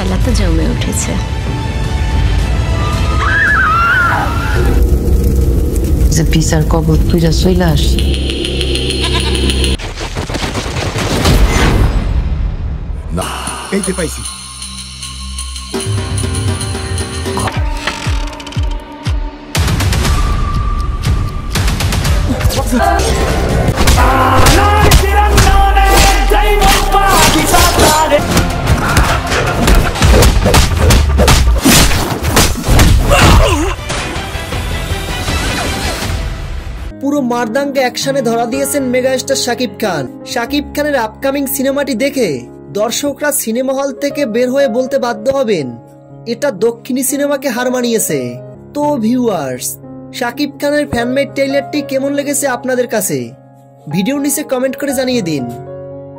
খেলা তো জমে উঠেছে। যে বিচার কবর তুই যা চইলাস না, এই যে পাইছি। পুরো মারদাঙ্গে অ্যাকশনে ধরা দিয়েছেন মেগাস্টার শাকিব খান। শাকিব খানের আপকামিং সিনেমাটি দেখে দর্শকরা সিনেমা হল থেকে বের হয়ে বলতে বাধ্য হবেন এটা দক্ষিণী সিনেমাকে হার মানিয়েছে। তো ভিউয়ার্স, শাকিব খানের ফ্যানমেড ট্রেইলারটি কেমন লেগেছে আপনাদের কাছে? ভিডিওর নিচে কমেন্ট করে জানিয়ে দিন।